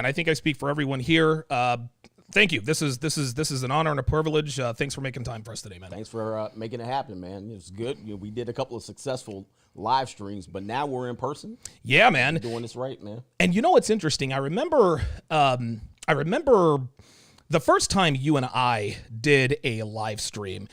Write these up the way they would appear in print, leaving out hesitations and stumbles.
and I think I speak for everyone here. Thank you. This is an honor and a privilege. Thanks for making time for us today, man. Thanks for making it happen, man. It was good. We did a couple of successful live streams, but now we're in person. Yeah, man. We're doing this right, man. And you know what's interesting? I remember the first time you and I did a live stream.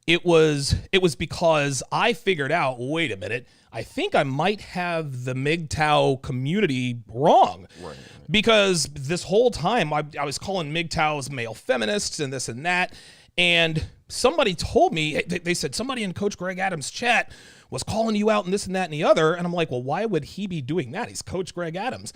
It was because I figured out, wait a minute, I think I might have the MGTOW community wrong. Right. Because this whole time I was calling MGTOWs male feminists and this and that. And somebody told me, they said somebody in Coach Greg Adams' chat was calling you out and this and that and the other. And I'm like, well, why would he be doing that? He's Coach Greg Adams.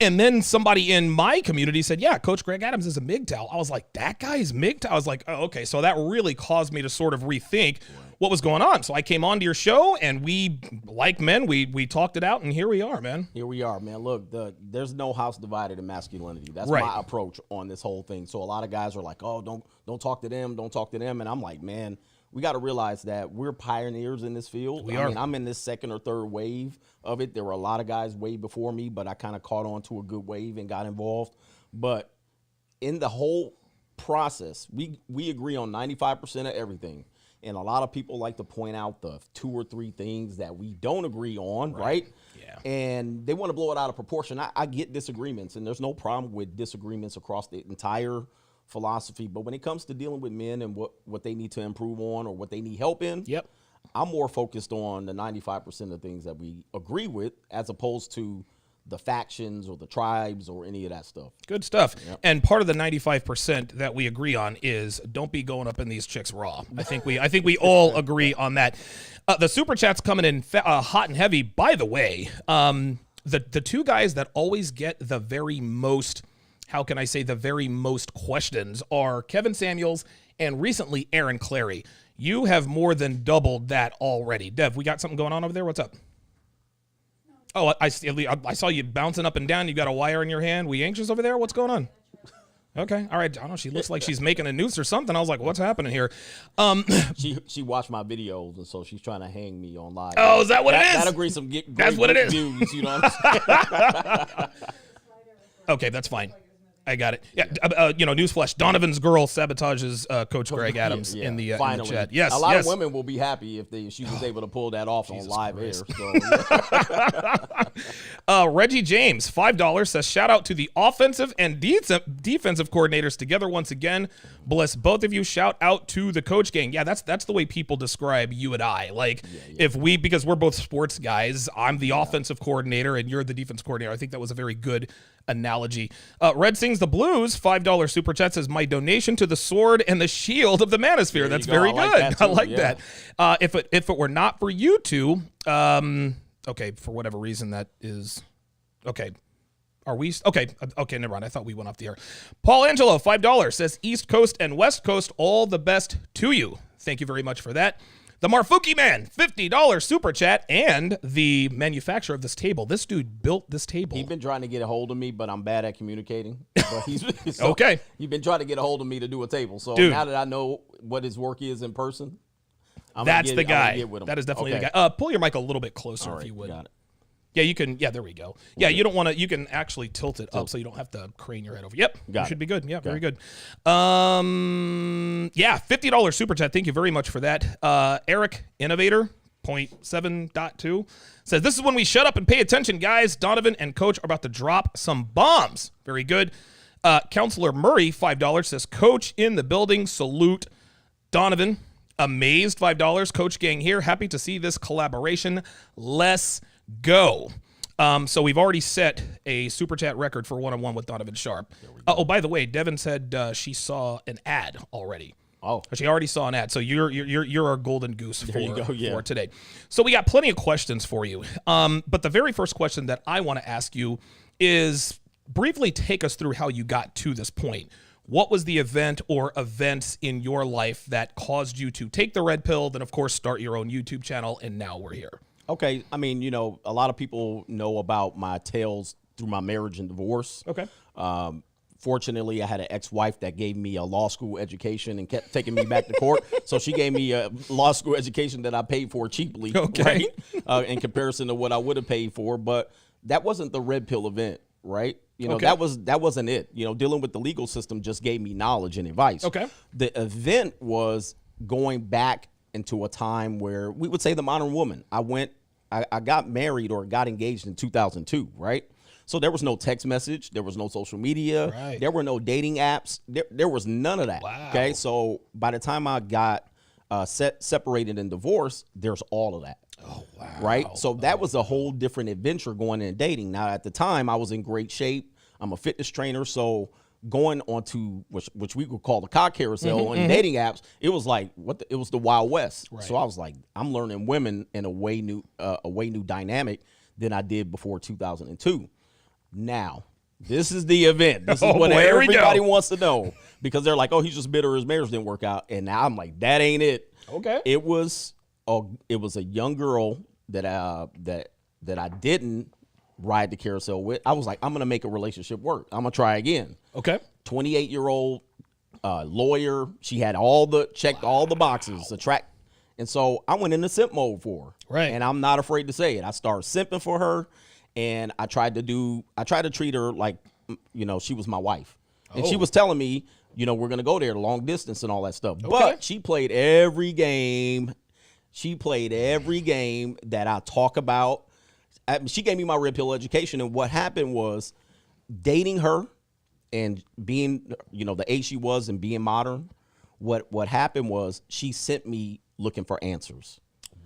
And then somebody in my community said, yeah, Coach Greg Adams is a MGTOW. I was like, that guy is MGTOW? I was like, oh, okay. So that really caused me to sort of rethink what was going on. So I came on to your show, and we, like men, we talked it out, and here we are, man. Here we are, man. Look, there's no house divided in masculinity. That's right. My approach on this whole thing. So a lot of guys are like, oh, don't talk to them, don't talk to them. And I'm like, man, we got to realize that we're pioneers in this field. I mean, I'm in this second or third wave of it. There were a lot of guys way before me, but I kind of caught on to a good wave and got involved. But in the whole process, we agree on 95% of everything. And a lot of people like to point out the 2 or 3 things that we don't agree on, right? Yeah. And they want to blow it out of proportion. I get disagreements, and there's no problem with disagreements across the entire philosophy. But when it comes to dealing with men and what they need to improve on or what they need help in, yep, I'm more focused on the 95% of things that we agree with, as opposed to the factions or the tribes or any of that stuff. Good stuff. Yep. And part of the 95% that we agree on is don't be going up in these chicks raw. I think we all agree on that. The super chat's coming in hot and heavy. By the way, the 2 guys that always get the very most, how can I say, the very most questions are Kevin Samuels and recently Aaron Clary. You have more than doubled that already. Dev, we got something going on over there? What's up? Oh, I saw you bouncing up and down. You got a wire in your hand. We anxious over there? What's going on? Okay. All right. I don't know. She looks like she's making a noose or something. I was like, what's happening here? She watched my videos, and so she's trying to hang me on live. Oh, is that what it is? That'll agree some great That's what it is. views, you know what I'm saying? Okay, that's fine. I got it. Yeah, newsflash: Donovan's girl sabotages Coach Greg Adams in the chat. Yes, a lot of women will be happy if she was able to pull that off on live Christ. air. So. Reggie James, $5 says, shout out to the offensive and defensive coordinators together once again. Bless both of you. Shout out to the coach gang. Yeah, that's the way people describe you and I. Like, because we're both sports guys, I'm the offensive coordinator and you're the defense coordinator. I think that was a very good analogy. Red Sings the Blues, $5 super chat says, my donation to the sword and the shield of the manosphere. That's very good. I like that. If it were not for you two, okay, for whatever reason that is, okay. Are we, okay, never mind. I thought we went off the air. Paul Angelo, $5 says, East Coast and West Coast, all the best to you. Thank you very much for that. The Marfuki Man, $50 super chat, and the manufacturer of this table. This dude built this table. He's been trying to get a hold of me, but I'm bad at communicating. But okay. He's been trying to get a hold of me to do a table. So now that I know what his work is in person, that's the guy. With him. That is definitely the guy. Pull your mic a little bit closer if you would. Got it. Yeah, you can. Yeah, there we go. Yeah, you don't want to. You can actually tilt it up so you don't have to crane your head over. Yep, you should be good. Yeah, very good. Yeah, $50 super chat. Thank you very much for that. Eric Innovator 0.7.2 says, this is when we shut up and pay attention, guys. Donovan and Coach are about to drop some bombs. Very good. Counselor Murray, $5 says, Coach in the building. Salute Donovan. Amazed, $5. Coach gang here. Happy to see this collaboration. Let's go. So we've already set a super chat record for one-on-one with Donovan Sharp. Oh, by the way, Devin said she saw an ad already. Oh, she already saw an ad. So you're our golden goose for today. So we got plenty of questions for you. But the very first question that I want to ask you is briefly take us through how you got to this point. What was the event or events in your life that caused you to take the red pill, then of course start your own YouTube channel, and now we're here? Okay. I mean, a lot of people know about my tales through my marriage and divorce. Okay. Fortunately, I had an ex-wife that gave me a law school education and kept taking me back to court. So she gave me a law school education that I paid for cheaply, right? In comparison to what I would have paid for. But that wasn't the red pill event, right? You know, Okay. that wasn't it. You know, dealing with the legal system just gave me knowledge and advice. Okay. The event was going back into a time where we would say the modern woman. I got married or got engaged in 2002, right? So there was no text message, there was no social media, Right. there were no dating apps, there was none of that. Wow. Okay, so by the time I got separated and divorced, there's all of that. Oh, wow. Right? So that was a whole different adventure going into dating. Now, at the time, I was in great shape. I'm a fitness trainer. So going onto which we would call the cock carousel on dating apps, it was like it was the Wild West. Right. So I was like, I'm learning women in a way new dynamic than I did before 2002. Now, this is the event. This is Oh, what boy, here we everybody go. wants to know, because they're like, oh, he's just bitter his marriage didn't work out. And now I'm like, that ain't it. Okay. It was a young girl that I didn't ride the carousel with. I was like, I'm gonna make a relationship work. I'm gonna try again. Okay. 28-year-old lawyer. She had checked all the boxes, and so I went into simp mode for her. Right. And I'm not afraid to say it. I started simping for her, and I tried to treat her like, you know, she was my wife. And she Oh. was telling me, you know, we're gonna go there, long distance and all that stuff. Okay. But she played every game. She played every game that I talk about. She gave me my red pill education, and what happened was dating her and being, you know, the age she was and being modern. What happened was she sent me looking for answers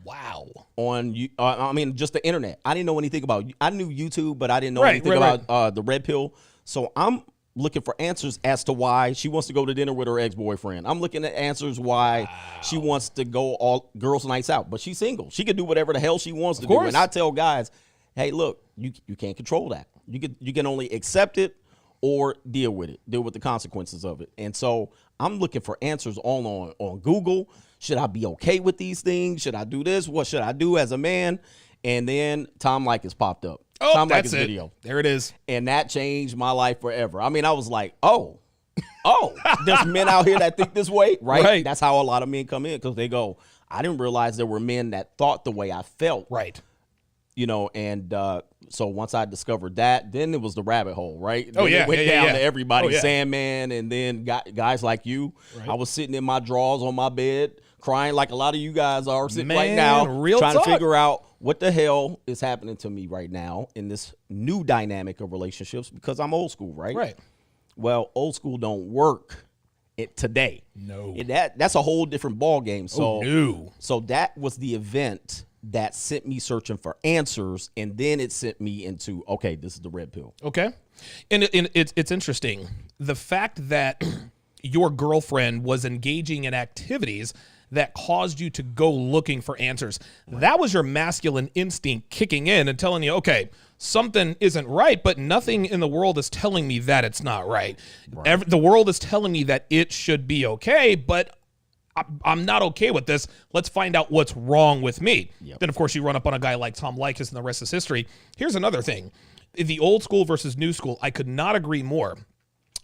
Wow. on just the internet. I didn't know anything about. I knew YouTube, but I didn't know Right, anything right, about the red pill. So I'm looking for answers as to why she wants to go to dinner with her ex-boyfriend. I'm looking at answers why she wants to go all girls' nights out, but she's single. She can do whatever the hell she wants to do. course. And I tell guys, hey, look, you can't control that. You can only accept it or deal with the consequences of it. And so I'm looking for answers all on Google. Should I be okay with these things? Should I do this? What should I do as a man? And then Tom Leykis popped up. Oh, Tom that's Leykis it. video. There it is. And that changed my life forever. I mean, I was like, oh, there's men out here that think this way, right? Right. That's how a lot of men come in, because they go, I didn't realize there were men that thought the way I felt. Right. You know, and so once I discovered that, then it was the rabbit hole, right? Oh, Then yeah, it went yeah, down yeah. to everybody, Oh, yeah. Sandman, and then guys like you. Right. I was sitting in my drawers on my bed, crying like a lot of you guys are sitting right Man, now, real trying talk. to figure out what the hell is happening to me right now in this new dynamic of relationships, because I'm old school, right? Right. Well, old school don't work today. No. That's a whole different ball game. So, no. so that was the event that sent me searching for answers, and then it sent me into, okay, this is the red pill. Okay. And it's interesting. The fact that your girlfriend was engaging in activities that caused you to go looking for answers. That was your masculine instinct kicking in and telling you, okay, something isn't right, but nothing in the world is telling me that it's not right. The world is telling me that it should be okay, but I'm not okay with this. Let's find out what's wrong with me. Yep. Then, of course, you run up on a guy like Tom Leykis, and the rest is history. Here's another thing. The old school versus new school, I could not agree more.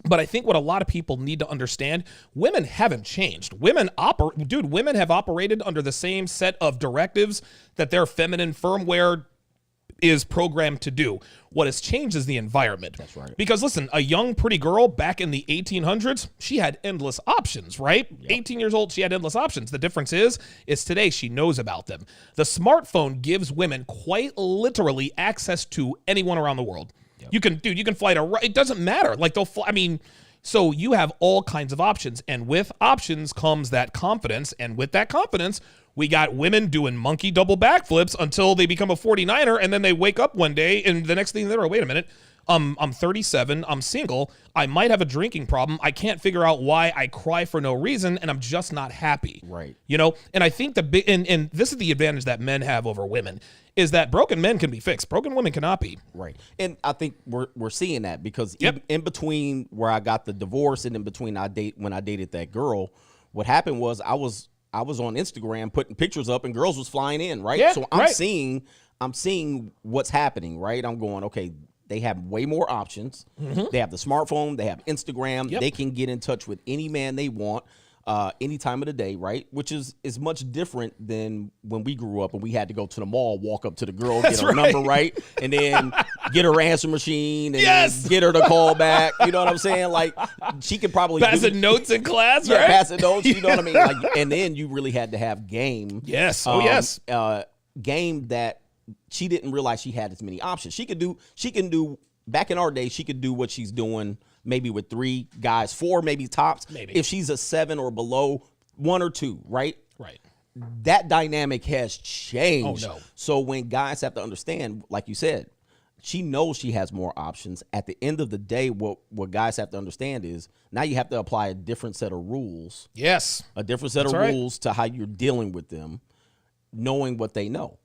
But I think what a lot of people need to understand, women haven't changed. Women have operated under the same set of directives that their feminine firmware is programmed to do. What has changed is the environment. That's right. Because listen, a young, pretty girl back in the 1800s, she had endless options, right? Yep. 18 years old, she had endless options. The difference is today she knows about them. The smartphone gives women quite literally access to anyone around the world. Yep. You can fly to, it doesn't matter. Like they'll fly, so you have all kinds of options. And with options comes that confidence. And with that confidence, we got women doing monkey double backflips until they become a 49er, and then they wake up one day, and the next thing they're, wait a minute, I'm 37, I'm single, I might have a drinking problem, I can't figure out why I cry for no reason, and I'm just not happy. Right. You know, and I think and this is the advantage that men have over women, is that broken men can be fixed, broken women cannot be. Right. And I think we're seeing that, because Yep. in between where I got the divorce and in between when I dated that girl, what happened was I was on Instagram putting pictures up and girls was flying in, right? Yeah, so I'm right. seeing what's happening, right? I'm going, okay, they have way more options. Mm-hmm. They have the smartphone, they have Instagram, Yep. they can get in touch with any man they want. any time of the day, right? Which is much different than when we grew up and we had to go to the mall, walk up to the girl, get her number right, and then get her answer machine and then get her to call back. You know what I'm saying? Like, she could probably passing notes in class, right? Passing notes. You know what I mean? Like, and then you really had to have game. Yes. Game that she didn't realize she had as many options. She can do back in our day, she could do what she's doing maybe with 3 guys, 4 maybe tops. Maybe. If she's a 7 or below, 1 or 2, right? Right. That dynamic has changed. Oh, no. So when guys have to understand, like you said, she knows she has more options. At the end of the day, what guys have to understand is now you have to apply a different set of rules. Yes. A different set of rules to how you're dealing with them, knowing what they know.